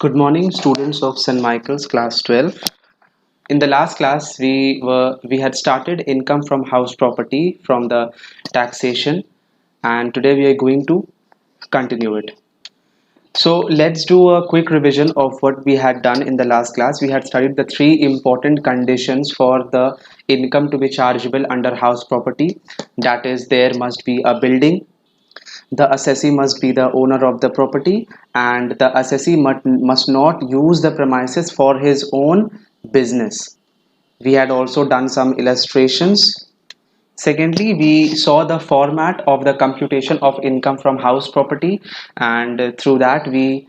Good morning, students of St. Michael's class 12. In the last class, we had started income from house property from the taxation, and today we are going to continue it. So let's do a quick revision of what we had done in the last class. We had studied the three important conditions for the income to be chargeable under house property. That is, there must be a building, the assessee must be the owner of the property, and the assessee must not use the premises for his own business. We had also done some illustrations. Secondly, we saw the format of the computation of income from house property, and through that we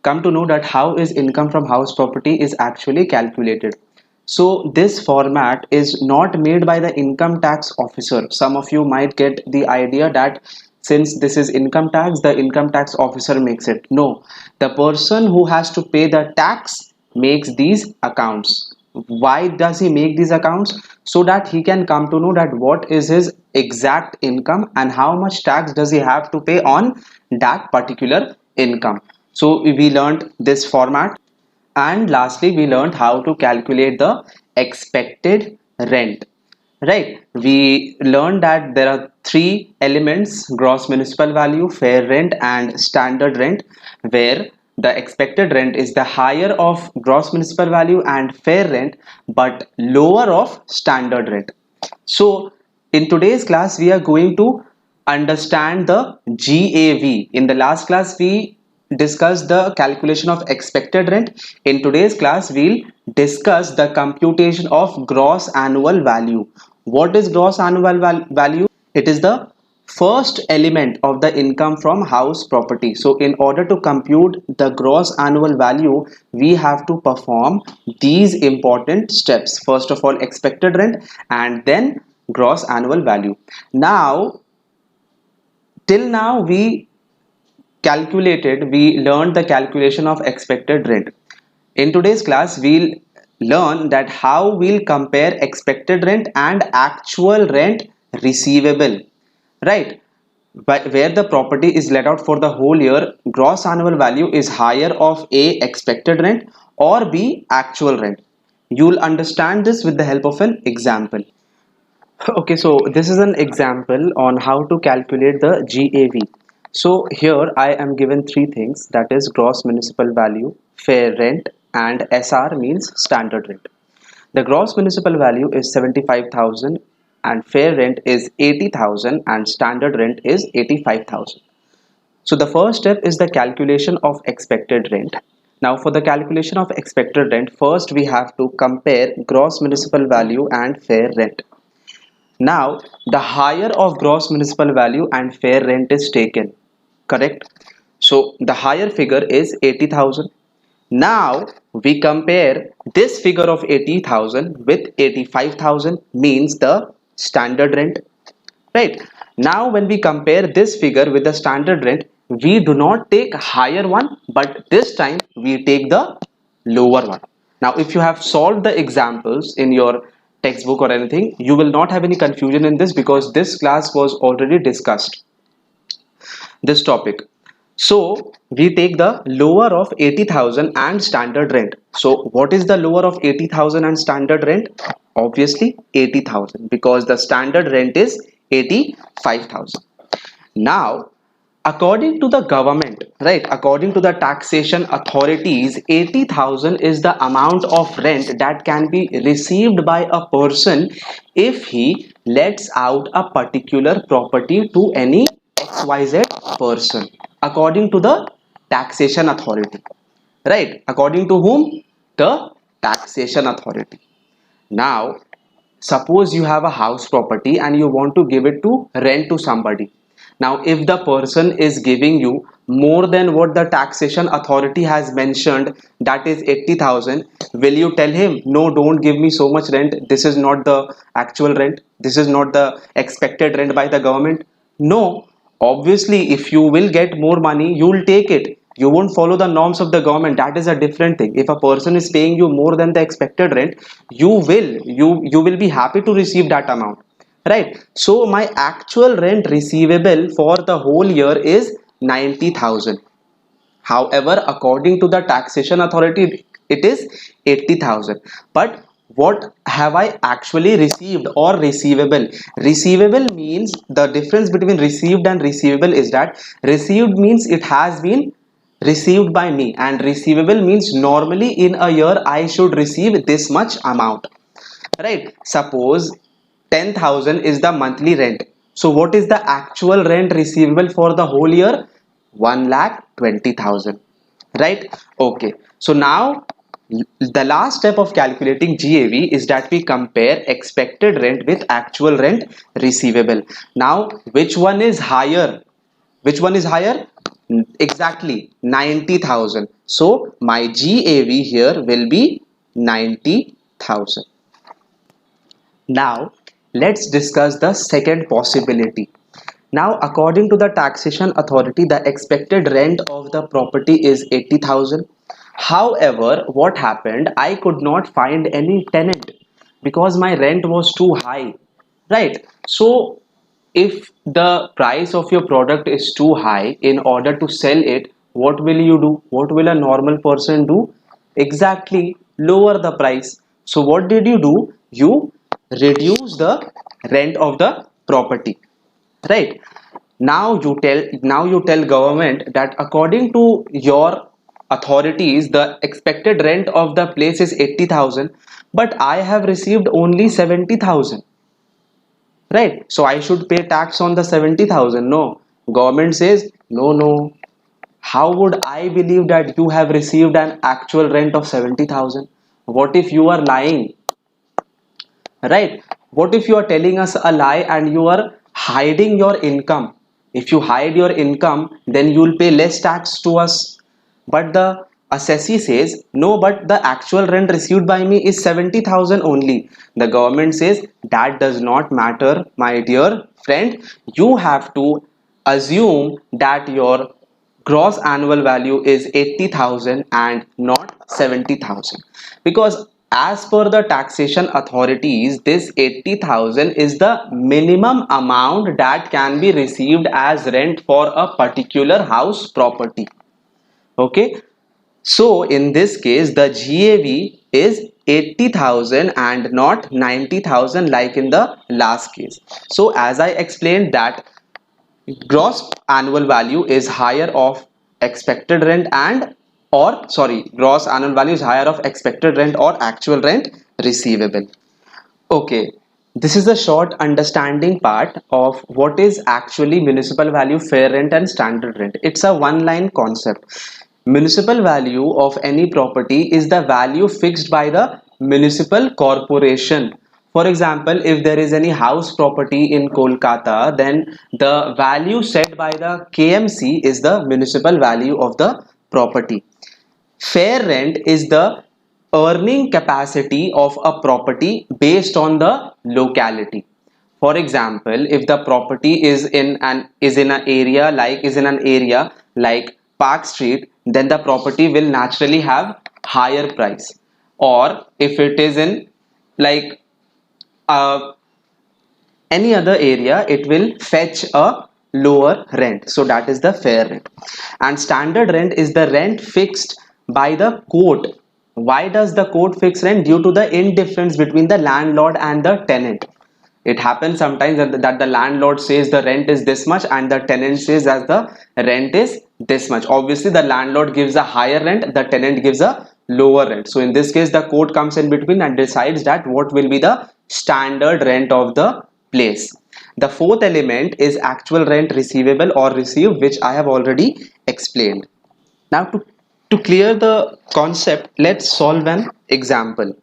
come to know that how is income from house property is actually calculated. So this format is not made by the income tax officer. Some of you might get the idea that since this is income tax, the income tax officer makes it. No, the person who has to pay the tax makes these accounts. Why does he make these accounts? So that he can come to know that what is his exact income and how much tax does he have to pay on that particular income. So we learned this format, and lastly we learned how to calculate the expected rent. Right, we learned that there are three elements: gross municipal value, fair rent, and standard rent, where the expected rent is the higher of gross municipal value and fair rent but lower of standard rent. So in today's class we are going to understand the GAV. In the last class we discussed the calculation of expected rent. In today's class we'll discuss the computation of gross annual value. What is gross annual value? It is the first element of the income from house property. So in order to compute the gross annual value, we have to perform these important steps. First of all, expected rent, and then gross annual value. Now, till now we learned the calculation of expected rent. In today's class we'll learn that how we'll compare expected rent and actual rent receivable, right? But where the property is let out for the whole year, gross annual value is higher of A, expected rent, or B, actual rent. You'll understand this with the help of an example. Okay, so this is an example on how to calculate the GAV. So here I am given three things, that is gross municipal value, fair rent, and SR means standard rent. The gross municipal value is 75,000 and fair rent is 80,000 and standard rent is 85,000. So the first step is the calculation of expected rent. Now for the calculation of expected rent, first we have to compare gross municipal value and fair rent. Now the higher of gross municipal value and fair rent is taken, correct? So the higher figure is 80,000. Now we compare this figure of 80,000 with 85,000, means the standard rent, right? Now when we compare this figure with the standard rent, we do not take higher one, but this time we take the lower one. Now if you have solved the examples in your textbook or anything, you will not have any confusion in this, because this class was already discussed, this topic. So we take the lower of 80,000 and standard rent. So what is the lower of 80,000 and standard rent? Obviously 80,000, because the standard rent is 85,000. Now according to the government, right, according to the taxation authorities, 80,000 is the amount of rent that can be received by a person if he lets out a particular property to any XYZ person, according to the taxation authority, right? According to whom? The taxation authority. Now suppose you have a house property and you want to give it to rent to somebody. Now if the person is giving you more than what the taxation authority has mentioned, that is 80,000, will you tell him, no, don't give me so much rent, this is not the actual rent, this is not the expected rent by the government? No. Obviously if you will get more money, you will take it. You won't follow the norms of the government. That is a different thing. If a person is paying you more than the expected rent, you will be happy to receive that amount, right? So my actual rent receivable for the whole year is 90,000. However, according to the taxation authority, it is 80,000. But what have I actually received or receivable? Receivable means, the difference between received and receivable is that received means it has been received by me, and receivable means normally in a year I should receive this much amount. Right? Suppose 10,000 is the monthly rent. So what is the actual rent receivable for the whole year? 1,20,000. Right? Okay. So now the last step of calculating GAV is that we compare expected rent with actual rent receivable. Now, which one is higher? Which one is higher? Exactly, 90,000. So my GAV here will be 90,000. Now, let's discuss the second possibility. Now, according to the taxation authority, the expected rent of the property is 80,000. However, what happened? I could not find any tenant because my rent was too high. Right? So, if the price of your product is too high, in order to sell it, what will you do? What will a normal person do? Exactly, lower the price. So what did you do? You reduce the rent of the property. Right? Now you tell government that according to your authorities, the expected rent of the place is 80,000, but I have received only 70,000. Right? So I should pay tax on the 70,000. No. Government says, no, no. How would I believe that you have received an actual rent of 70,000? What if you are lying? Right? What if you are telling us a lie and you are hiding your income? If you hide your income, then you will pay less tax to us. But the assessee says, no, but the actual rent received by me is 70,000 only. The government says, that does not matter, my dear friend. You have to assume that your gross annual value is 80,000 and not 70,000, because as per the taxation authorities, this 80,000 is the minimum amount that can be received as rent for a particular house property. Okay, so in this case the GAV is 80,000 and not 90,000 like in the last case. So as I explained that gross annual value is higher of expected rent and, or sorry, gross annual value is higher of expected rent or actual rent receivable. Okay, this is the short understanding part of what is actually municipal value, fair rent and standard rent. It's a one line concept. Municipal value of any property is the value fixed by the municipal corporation. For example, if there is any house property in Kolkata, then the value set by the KMC is the municipal value of the property. Fair rent is the earning capacity of a property based on the locality. For example, if the property is in an area like Park Street, then the property will naturally have higher price. Or if it is in like uh, any other area, it will fetch a lower rent. So that is the fair rent. And standard rent is the rent fixed by the court. Why does the court fix rent? Due to the indifference between the landlord and the tenant. It happens sometimes that the landlord says the rent is this much and the tenant says that the rent is this much. Obviously the landlord gives a higher rent, the tenant gives a lower rent. So in this case the court comes in between and decides that what will be the standard rent of the place. The fourth element is actual rent receivable or received, which I have already explained. Now to clear the concept, let's solve an example.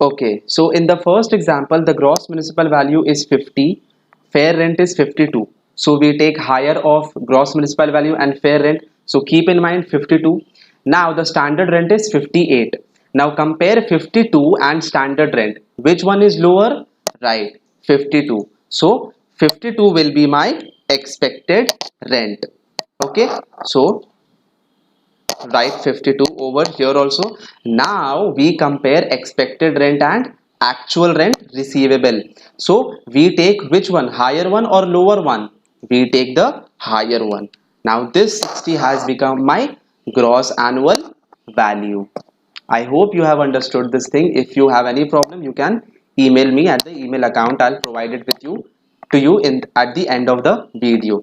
Okay, so in the first example, the gross municipal value is 50, fair rent is 52. So we take higher of gross municipal value and fair rent. So keep in mind 52. Now the standard rent is 58. Now compare 52 and standard rent. Which one is lower? Right, 52. So 52 will be my expected rent. Okay, so write 52 over here also. Now we compare expected rent and actual rent receivable. So we take which one, higher one or lower one? We take the higher one. Now this 60 has become my gross annual value. I hope you have understood this thing. If you have any problem, you can email me at the email account. I'll provide it with you to you in at the end of the video.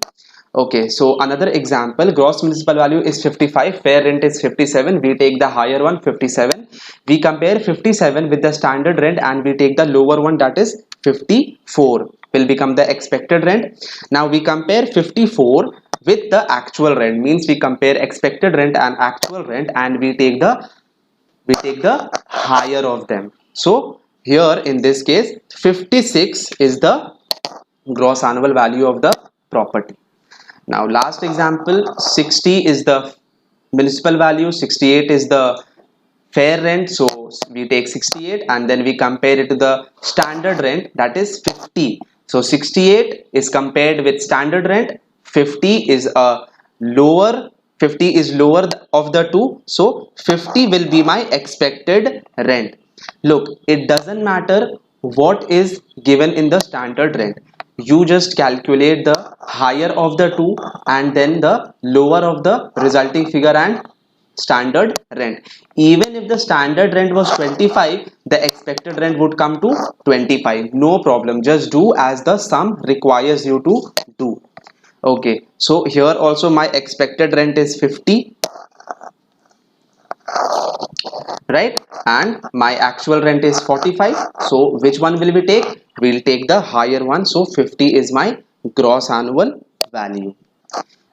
Okay, so another example, gross municipal value is 55, fair rent is 57. We take the higher one, 57. We compare 57 with the standard rent and we take the lower one, that is 54, will become the expected rent. Now we compare 54 with the actual rent, means we compare expected rent and actual rent and we take the higher of them. So here in this case 56 is the gross annual value of the property. Now last example, 60 is the municipal value, 68 is the fair rent, so we take 68 and then we compare it to the standard rent, that is 50. So 68 is compared with standard rent, 50 is lower of the two, so 50 will be my expected rent. Look, it doesn't matter what is given in the standard rent, you just calculate the higher of the two and then the lower of the resulting figure and standard rent. Even if the standard rent was 25, the expected rent would come to 25. No problem, just do as the sum requires you to do. Okay, so here also my expected rent is 50, right, and my actual rent is 45. So which one will we take? We'll take the higher one. So 50 is my gross annual value.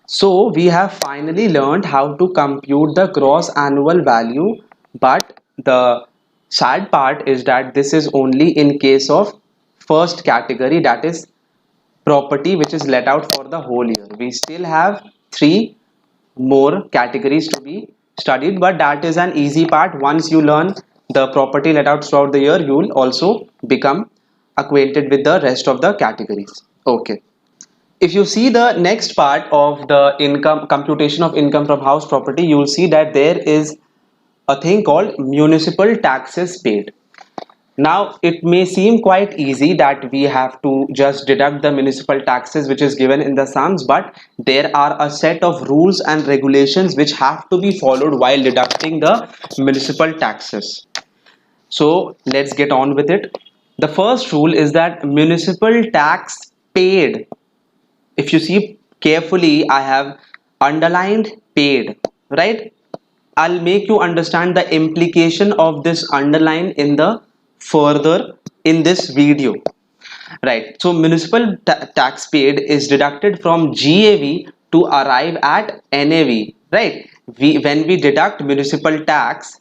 So we have finally learned how to compute the gross annual value, but the sad part is that this is only in case of first category, that is property which is let out for the whole year. We still have 3 more categories to be studied, but that is an easy part. Once you learn the property let out throughout the year, you will also become acquainted with the rest of the categories. Okay, if you see the next part of the income computation of income from house property, you will see that there is a thing called municipal taxes paid. Now it may seem quite easy that we have to just deduct the municipal taxes which is given in the sums, but there are a set of rules and regulations which have to be followed while deducting the municipal taxes. So let's get on with it. The first rule is that municipal tax paid, if you see carefully, I have underlined paid, right? I'll make you understand the implication of this underline in the further in this video, right? So municipal tax paid is deducted from GAV to arrive at NAV, right? When we deduct municipal tax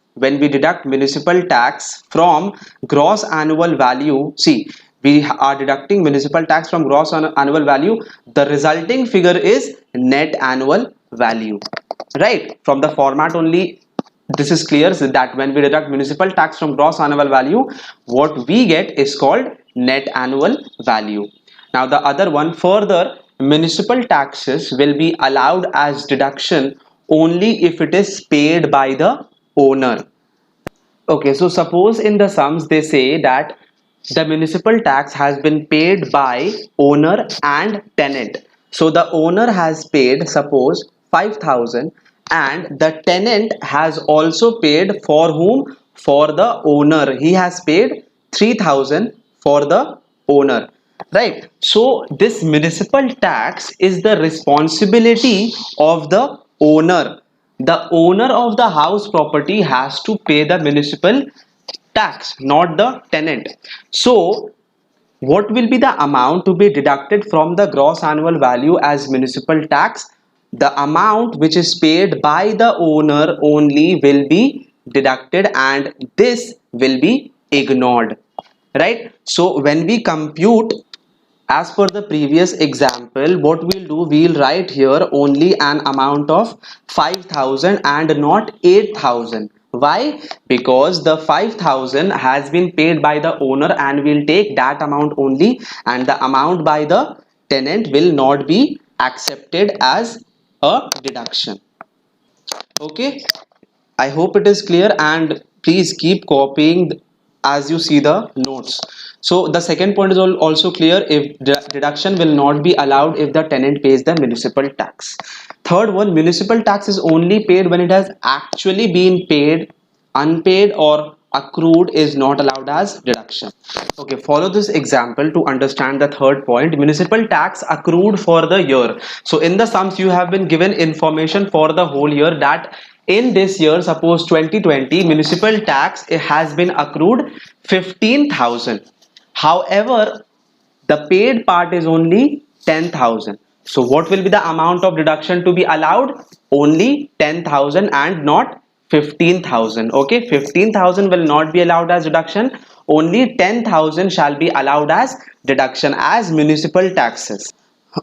from gross annual value, see, we are deducting municipal tax from gross annual value, the resulting figure is net annual value, right? From the format only this is clear, so that when we deduct municipal tax from gross annual value, what we get is called net annual value. Now the other one, further, municipal taxes will be allowed as deduction only if it is paid by the owner. Okay, so suppose in the sums they say that the municipal tax has been paid by owner and tenant. So the owner has paid, suppose, 5,000 and the tenant has also paid for whom? For the owner. He has paid 3,000 for the owner, right? So this municipal tax is the responsibility of the owner. The owner of the house property has to pay the municipal tax, not the tenant. So what will be the amount to be deducted from the gross annual value as municipal tax? The amount which is paid by the owner only will be deducted and this will be ignored, right? So when we compute as per the previous example, what we'll do, we'll write here only an amount of 5,000 and not 8,000. Why? Because the 5,000 has been paid by the owner and we'll take that amount only, and the amount by the tenant will not be accepted as a deduction. Okay, I hope it is clear, and please keep copying as you see the notes. So the second point is also clear. If deduction will not be allowed if the tenant pays the municipal tax. Third one, municipal tax is only paid when it has actually been paid. Unpaid or accrued is not allowed as deduction. Okay, follow this example to understand the third point. Municipal tax accrued for the year. So in the sums you have been given information for the whole year that in this year, suppose 2020, municipal tax it has been accrued 15,000. However, the paid part is only 10,000. So what will be the amount of deduction to be allowed? Only 10,000 and not 15,000. Okay, 15,000 will not be allowed as deduction. Only 10,000 shall be allowed as deduction as municipal taxes.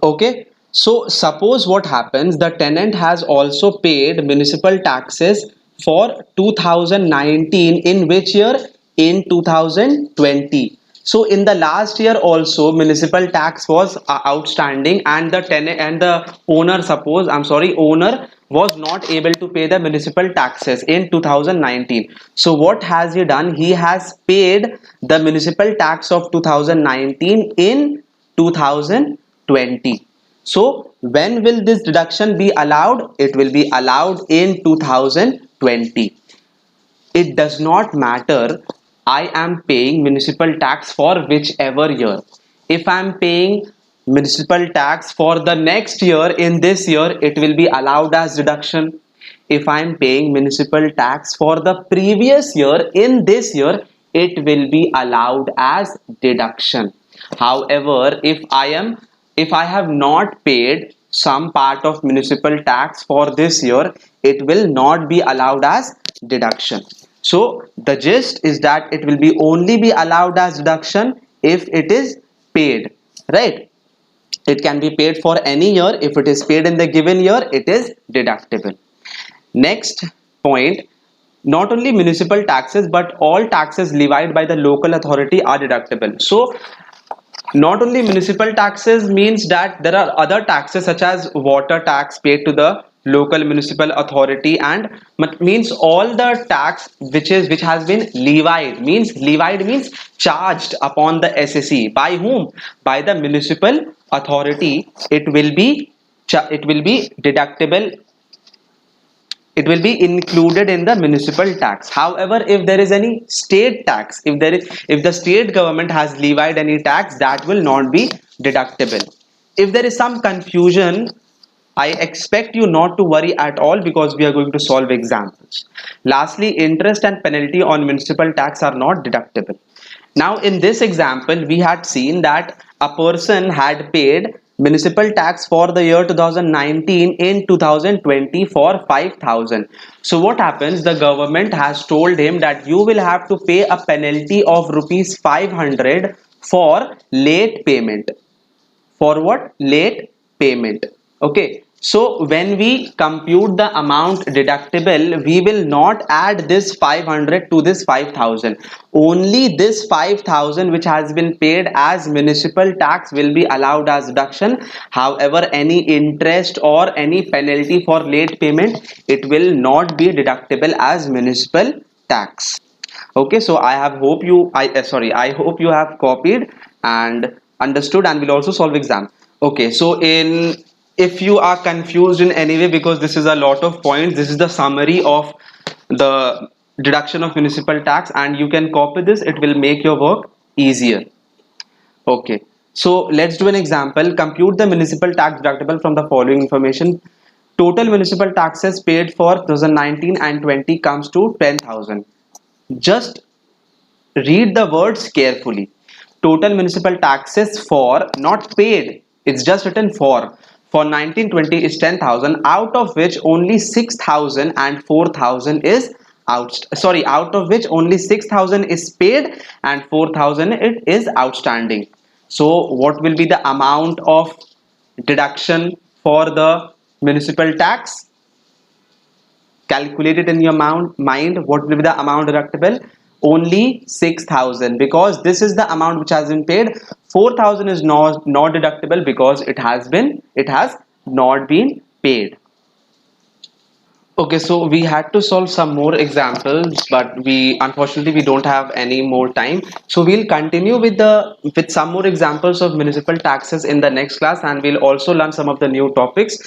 Okay, so suppose what happens, the tenant has also paid municipal taxes for 2019. In which year? In 2020. So in the last year also municipal tax was outstanding, and the tenant and the owner, suppose owner was not able to pay the municipal taxes in 2019. So what has he done? He has paid the municipal tax of 2019 in 2020. So when will this deduction be allowed? It will be allowed in 2020. It does not matter I am paying municipal tax for whichever year. If I am paying municipal tax for the next year, in this year it will be allowed as deduction. If I am paying municipal tax for the previous year, in this year it will be allowed as deduction. However, if I have not paid some part of municipal tax for this year, it will not be allowed as deduction. So the gist is that it will be only be allowed as deduction if it is paid, right? It can be paid for any year. If it is paid in the given year, it is deductible. Next point, not only municipal taxes but all taxes levied by the local authority are deductible. So not only municipal taxes means that there are other taxes such as water tax paid to the local municipal authority, and means all the tax which has been levied means charged upon the SSE. By whom? By the municipal authority. It will be deductible. It will be included in the municipal tax. However, if there is any state tax, if the state government has levied any tax, that will not be deductible. If there is some confusion, I expect you not to worry at all, because we are going to solve examples. Lastly, interest and penalty on municipal tax are not deductible. Now in this example we had seen that a person had paid municipal tax for the year 2019 in 2020 for 5,000. So what happens? The government has told him that you will have to pay a penalty of rupees 500 for late payment. For what? Late payment. Okay, so when we compute the amount deductible, we will not add this 500 to this 5,000. Only this 5,000 which has been paid as municipal tax will be allowed as deduction. However, any interest or any penalty for late payment, it will not be deductible as municipal tax. Okay, so I hope you have copied and understood, and will also solve exam. Okay, so if you are confused in any way, because this is a lot of points, this is the summary of the deduction of municipal tax, and you can copy this. It will make your work easier. Okay, so let's do an example. Compute the municipal tax deductible from the following information. Total municipal taxes paid for 2019 and 20 comes to 10,000. Just read the words carefully. Total municipal taxes for, not paid, it's just written for 1920 is 10,000, out of which only 6,000 and 4,000 is out of which only 6,000 is paid and 4,000 it is outstanding. So what will be the amount of deduction for the municipal tax? Calculate it in your mind. What will be the amount deductible? Only 6,000, because this is the amount which has been paid. 4,000 is not deductible because it has not been paid. Okay, so we had to solve some more examples, but unfortunately we don't have any more time. So we'll continue with some more examples of municipal taxes in the next class, and we'll also learn some of the new topics.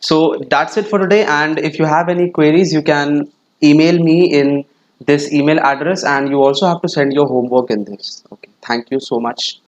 So that's it for today, and if you have any queries you can email me in this email address, and you also have to send your homework in this. Okay, thank you so much.